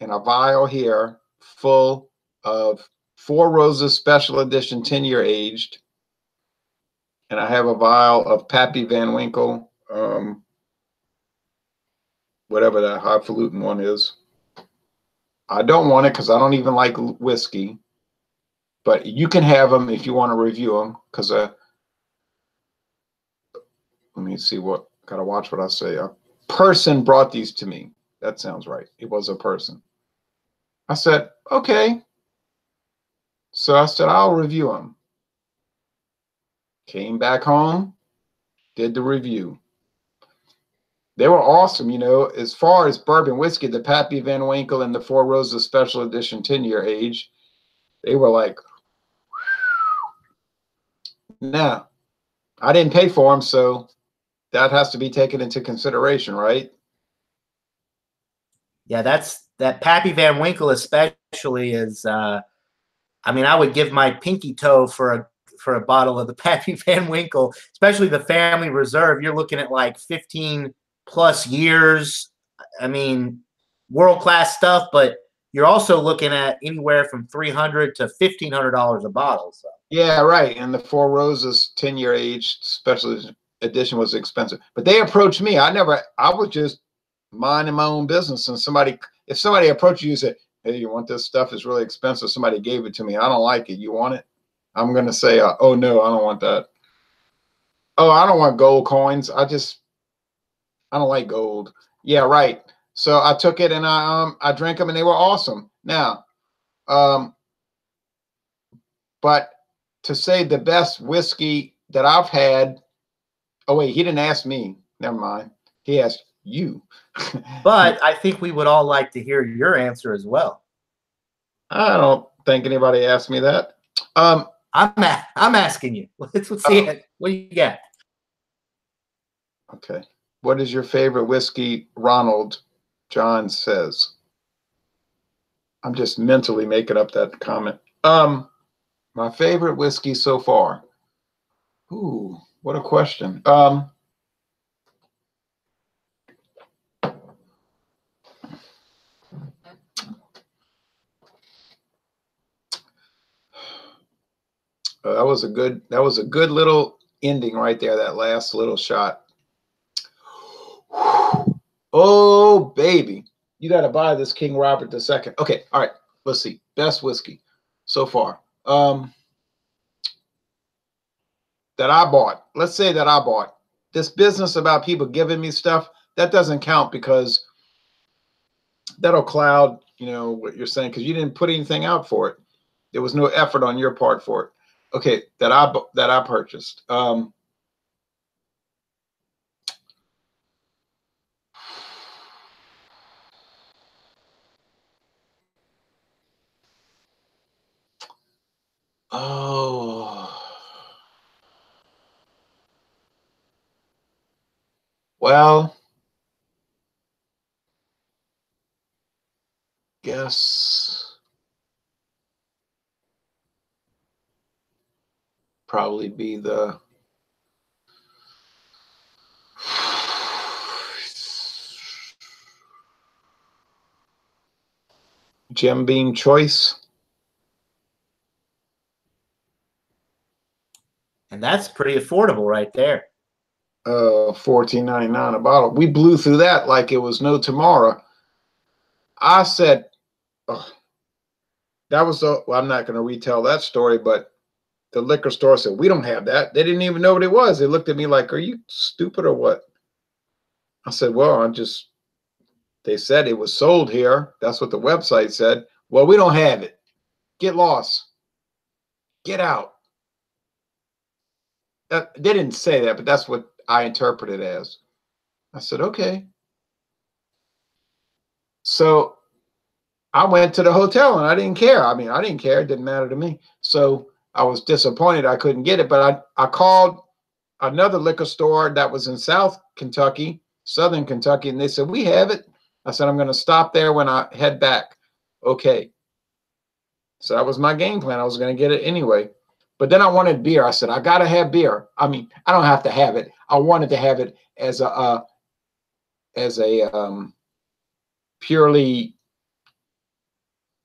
and a vial here full of Four Roses Special Edition 10-year aged. And I have a vial of Pappy Van Winkle, whatever that highfalutin one is. I don't want it because I don't even like whiskey. But you can have them if you want to review them. Because let me see what, gotta watch what I say. A person brought these to me. That sounds right. It was a person. I said, okay. So I said, I'll review them. Came back home, did the review. They were awesome, as far as bourbon whiskey, the Pappy Van Winkle and the Four Roses Special Edition 10-year age, they were like, now, I didn't pay for them, so that has to be taken into consideration, right? Yeah, that Pappy Van Winkle especially is, I would give my pinky toe for a bottle of the Pappy Van Winkle, especially the Family Reserve. You're looking at like 15 plus years. World-class stuff, but you're also looking at anywhere from $300 to $1,500 a bottle. So. Yeah, right. And the Four Roses 10-year age special edition was expensive. But they approached me. I was just minding my own business. And if somebody approached you and said, hey, you want this stuff? It's really expensive. Somebody gave it to me. I don't like it. You want it? I'm going to say, oh, no, I don't want that. Oh, I don't want gold coins. I don't like gold. Yeah, right. So I took it and I drank them and they were awesome. Now, but to say the best whiskey that I've had, oh wait, he didn't ask me. Never mind. He asked you. But I think we would all like to hear your answer as well. I don't think anybody asked me that. I'm asking you. Let's see it. What do you got? Okay. What is your favorite whiskey, Ronald? John says. I'm just mentally making up that comment. My favorite whiskey so far. Ooh, what a question. That was a good little ending right there, that last little shot. Oh, baby. You got to buy this King Robert II. Okay, all right. Let's see. Best whiskey so far. That I bought. Let's say that I bought. This business about people giving me stuff, that doesn't count because that'll cloud, what you're saying, because you didn't put anything out for it. There was no effort on your part for it. Okay, that I purchased. Oh, well, guess probably be the Jim Beam Choice. And that's pretty affordable right there. $14.99 a bottle. We blew through that like it was no tomorrow. I said, oh, that was well, I'm not going to retell that story, but the liquor store said, we don't have that. They didn't even know what it was. They looked at me like, are you stupid or what? I said, well, they said it was sold here. That's what the website said. Well, we don't have it. Get lost. Get out. They didn't say that, but that's what I interpret it as. I said, okay. So I went to the hotel and I didn't care. I didn't care. It didn't matter to me. So I was disappointed I couldn't get it, but I called another liquor store that was in Southern Kentucky, and they said, we have it. I said, I'm going to stop there when I head back. Okay. So that was my game plan. I was going to get it anyway. But then I wanted beer. I said, I got to have beer. I don't have to have it. I wanted to have it as a purely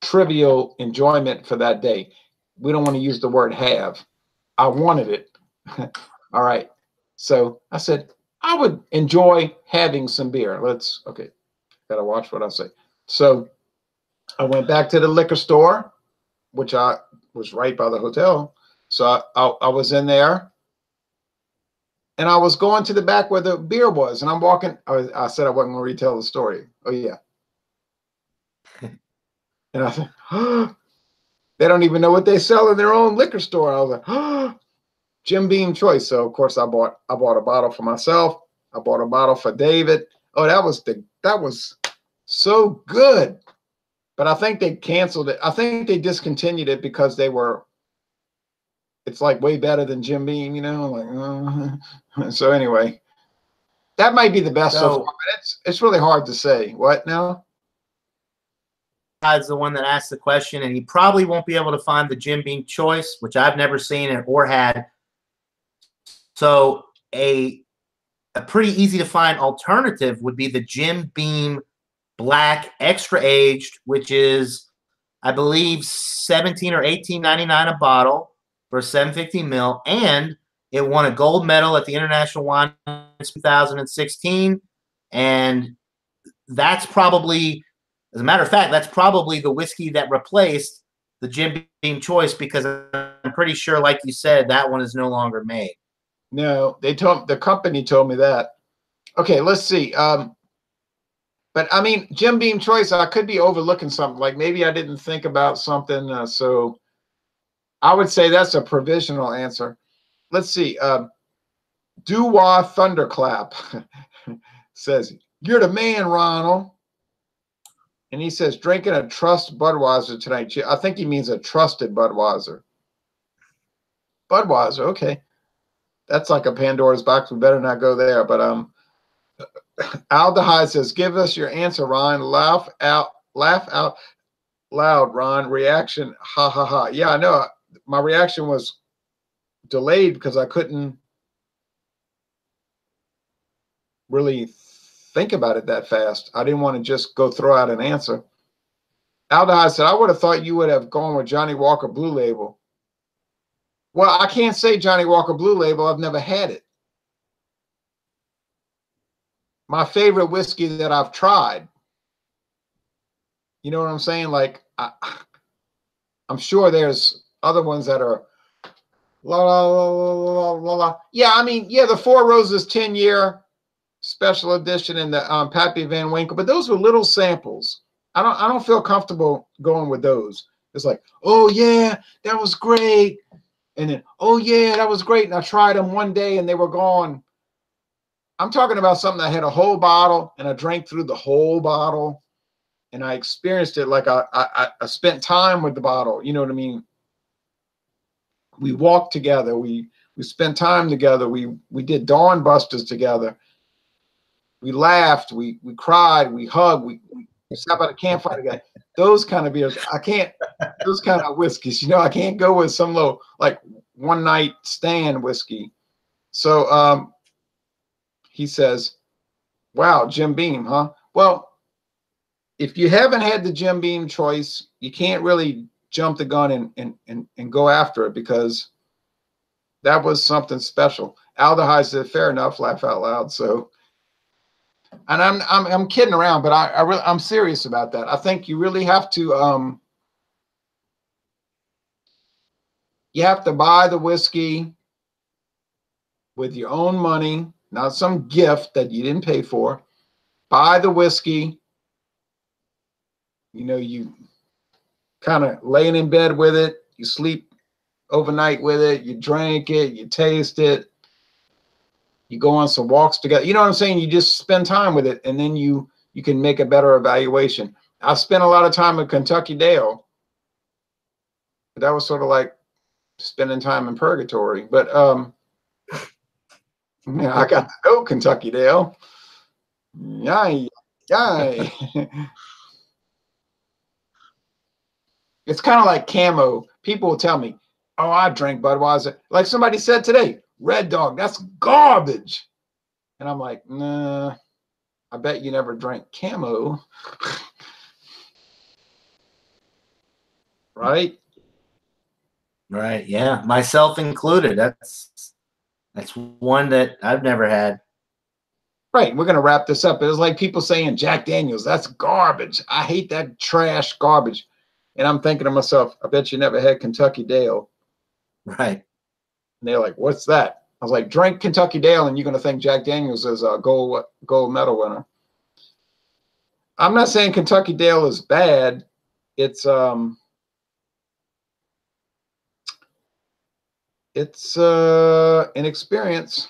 trivial enjoyment for that day. We don't want to use the word have. I wanted it. All right. So I said, I would enjoy having some beer. Okay. Got to watch what I say. So I went back to the liquor store, which I was right by the hotel. So I was in there and I was going to the back where the beer was, and I'm walking. I said I wasn't going to retell the story. Oh yeah. And I said, oh, they don't even know what they sell in their own liquor store. I was like, oh, Jim Beam Choice. So of course I bought a bottle for myself. I bought a bottle for David. Oh, that was so good. But I think they canceled it. I think they discontinued it because it's like way better than Jim Beam, So anyway, that might be the best so far. But it's really hard to say. What now? Is the one that asked the question, and he probably won't be able to find the Jim Beam Choice, which I've never seen or had. So a pretty easy to find alternative would be the Jim Beam Black Extra Aged, which is, I believe, $17 or $18.99 a bottle for 750 ml, and it won a gold medal at the International Wine 2016, and that's probably, as a matter of fact, that's probably the whiskey that replaced the Jim Beam Choice, because I'm pretty sure, like you said, that one is no longer made. No, the company told me that. Okay, let's see. But Jim Beam Choice, I could be overlooking something. Like maybe I didn't think about something. So I would say that's a provisional answer. Let's see. Doo-wah Thunderclap says, you're the man, Ronald. And he says, drinking a Trust Budweiser tonight. I think he means a trusted Budweiser. Budweiser, okay. That's like a Pandora's box. We better not go there. But Aldehyde says, give us your answer, Ryan. Laugh out loud, Ron. Reaction, ha ha ha. Yeah, I know. My reaction was delayed because I couldn't really think about it that fast. I didn't want to just go throw out an answer. Aldehyde said, I would have thought you would have gone with Johnny Walker Blue Label. Well, I can't say Johnny Walker Blue Label. I've never had it. My favorite whiskey that I've tried. You know what I'm saying? Like, I'm sure there's other ones that are la la la la la la. Yeah, I mean, yeah, the Four Roses 10-year special edition and the Pappy Van Winkle, but those were little samples. I don't feel comfortable going with those. It's like, oh yeah, that was great, and then oh yeah, that was great, and I tried them one day and they were gone. I'm talking about something that had a whole bottle and I drank through the whole bottle and I experienced it like I spent time with the bottle. You know what I mean? We walked together. We spent time together. We did Dawn Busters together. We laughed. We cried. We hugged. We sat by the campfire together. Those kind of beers. I can't. Those kind of whiskeys. You know, I can't go with some little like one night stand whiskey. So he says, "Wow, Jim Beam, huh?" Well, if you haven't had the Jim Beam choice, you can't really jump the gun and go after it because that was something special. Aldehyde said, "Fair enough," laugh out loud. So, and I'm kidding around, but I'm serious about that. I think you really have to you have to buy the whiskey with your own money, not some gift that you didn't pay for. Buy the whiskey. You know, you kind of laying in bed with it, you sleep overnight with it, you drink it, you taste it, you go on some walks together. You know what I'm saying? You just spend time with it, and then you can make a better evaluation. I spent a lot of time at Kentucky Dale, but that was sort of like spending time in purgatory. But yeah, I got to know Kentucky Dale. Yay, yay. It's kind of like Camo. People will tell me, oh, I drank Budweiser. Like somebody said today, Red Dog, that's garbage. And I'm like, nah, I bet you never drank Camo. Right? Right. Yeah. Myself included. That's one that I've never had. Right. We're going to wrap this up. It was like people saying Jack Daniels, that's garbage. I hate that trash garbage. And I'm thinking to myself, I bet you never had Kentucky Dale. Right. And they're like, what's that? I was like, drink Kentucky Dale and you're going to think Jack Daniels is a gold medal winner. I'm not saying Kentucky Dale is bad. It's an experience.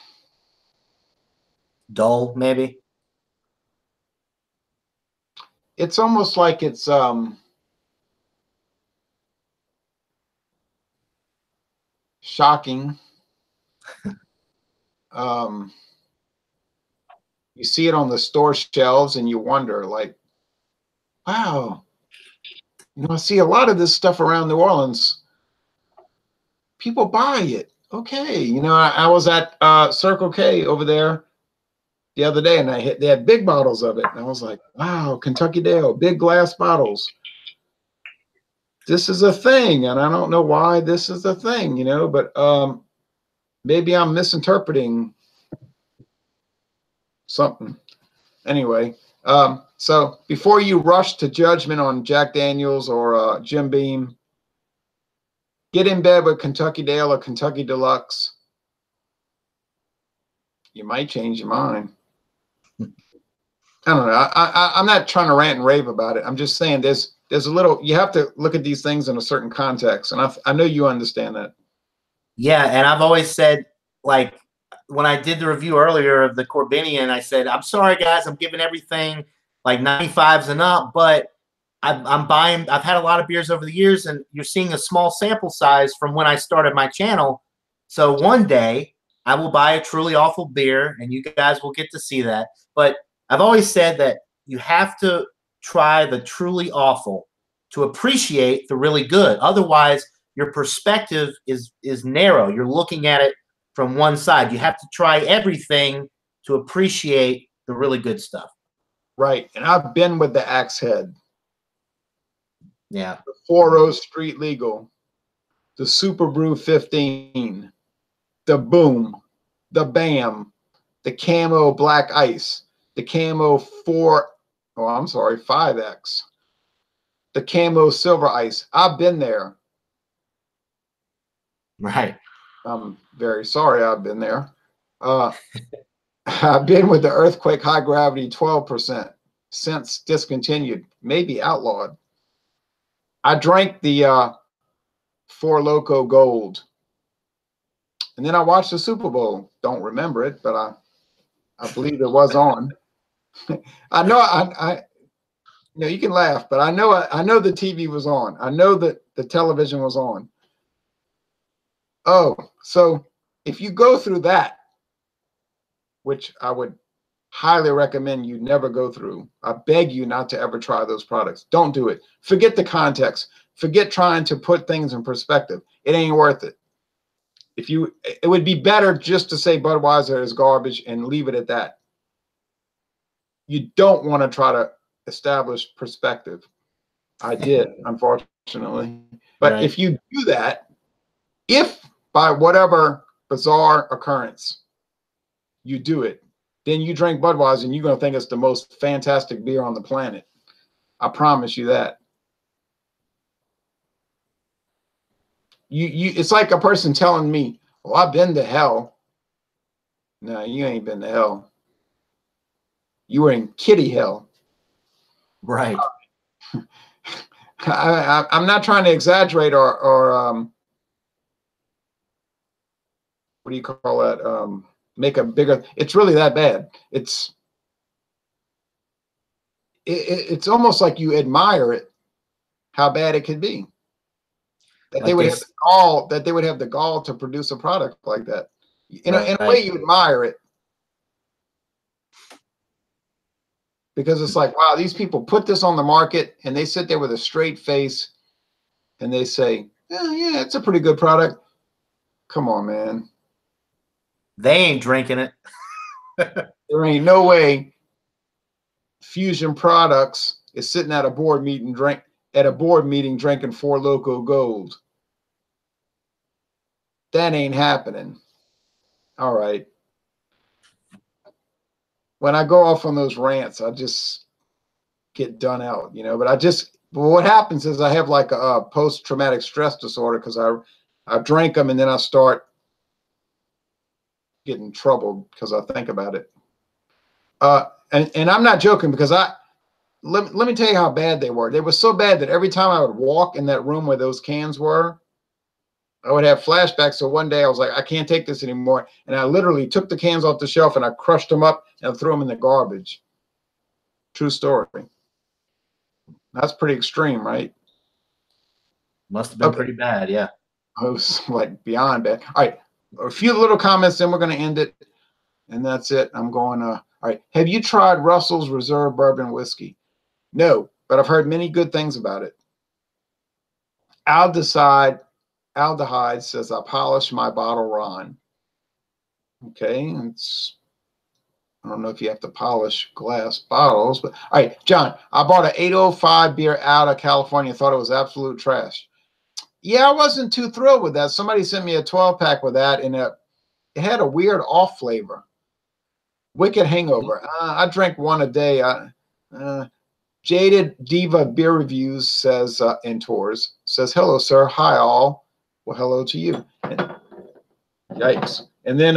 Dull, maybe. It's almost like it's shocking. You see it on the store shelves and you wonder, like, wow, you know, I see a lot of this stuff around New Orleans. People buy it. Okay. You know, I was at Circle K over there the other day and they had big bottles of it. And I was like, wow, Kentucky Dale, big glass bottles. This is a thing. And I don't know why this is a thing, you know, but maybe I'm misinterpreting something. Anyway, so before you rush to judgment on Jack Daniels or Jim Beam, get in bed with Kentucky Dale or Kentucky Deluxe. You might change your mind. I don't know. I'm not trying to rant and rave about it. I'm just saying there's a little, you have to look at these things in a certain context. And I know you understand that. Yeah. And I've always said, like, when I did the review earlier of the Corbinian, I said, I'm sorry, guys, I'm giving everything like 95s and up, but I'm buying, I've had a lot of beers over the years, and you're seeing a small sample size from when I started my channel. So one day I will buy a truly awful beer and you guys will get to see that. But I've always said that you have to try the truly awful to appreciate the really good. Otherwise, your perspective is narrow. You're looking at it from one side. You have to try everything to appreciate the really good stuff. Right. And I've been with the Axe Head. Yeah. The 4 Street Legal, the Super Brew 15, the Boom, the Bam, the Camo Black Ice, the Camo 5X, the Camo Silver Ice. I've been there. Right. I'm very sorry I've been there. I've been with the Earthquake High Gravity 12%, since discontinued, maybe outlawed. I drank the Four Loko Gold. And then I watched the Super Bowl. Don't remember it, but I believe it was on. I know you know, you can laugh, but I know the TV was on. I know that the television was on. Oh, so if you go through that, which I would highly recommend you never go through, I beg you not to ever try those products. Don't do it. Forget the context. Forget trying to put things in perspective. It ain't worth it. It would be better just to say Budweiser is garbage and leave it at that. You don't want to try to establish perspective. I did, unfortunately. But right. if you do that, if by whatever bizarre occurrence you do it, then you drink Budweiser and you're going to think it's the most fantastic beer on the planet. I promise you that. It's like a person telling me, "Oh, I've been to hell." No, you ain't been to hell. You were in kitty hell. Right. I'm not trying to exaggerate or what do you call that? Make a bigger. It's really that bad. It's almost like you admire it, how bad it could be. That they would have the gall. That they would have the gall to produce a product like that. In a way, you admire it because it's like, wow, these people put this on the market and they sit there with a straight face and they say, yeah, it's a pretty good product. Come on, man. They ain't drinking it. There ain't no way Fusion Products is sitting at a board meeting drinking Four Loko Gold. That ain't happening. All right. When I go off on those rants, I just get done out, you know. But what happens is I have like a post-traumatic stress disorder because I drink them and then I start getting troubled because I think about it. And I'm not joking because let me tell you how bad they were. They were so bad that every time I would walk in that room where those cans were, I would have flashbacks. So one day I was like, I can't take this anymore. And I literally took the cans off the shelf and I crushed them up and threw them in the garbage. True story. That's pretty extreme, right? Must have been pretty bad, yeah. It was like beyond bad. All right. A few little comments, then we're going to end it. And that's it. I'm going all right. Have you tried Russell's Reserve Bourbon Whiskey? No, but I've heard many good things about it. Aldehyde says, I polish my bottle Ron. Okay. I don't know if you have to polish glass bottles, but all right, John, I bought an 805 beer out of California. Thought it was absolute trash. Yeah, I wasn't too thrilled with that. Somebody sent me a 12-pack with that, and it had a weird off flavor. Wicked hangover. I drink one a day. Jaded Diva Beer Reviews says in tours says, hello, sir. Hi, all. Well, hello to you. Yikes. And then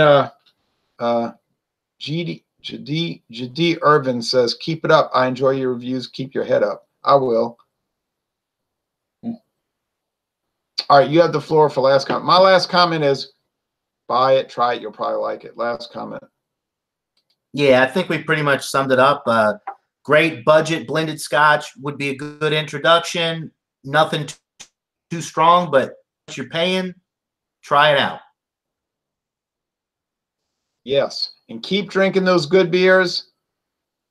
GD Irvin says, keep it up. I enjoy your reviews. Keep your head up. I will. All right, you have the floor for last comment. My last comment is buy it, try it. You'll probably like it. Last comment. Yeah, I think we pretty much summed it up. Great budget blended scotch would be a good introduction. Nothing too strong, but what you're paying, try it out. Yes, and keep drinking those good beers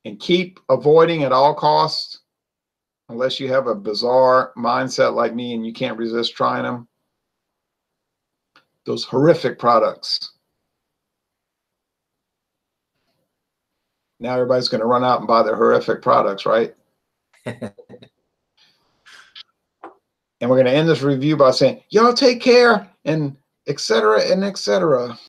and keep avoiding at all costs unless you have a bizarre mindset like me and you can't resist trying them. Those horrific products. Now everybody's going to run out and buy their horrific products, right? And we're going to end this review by saying, y'all take care, and et cetera, and et cetera.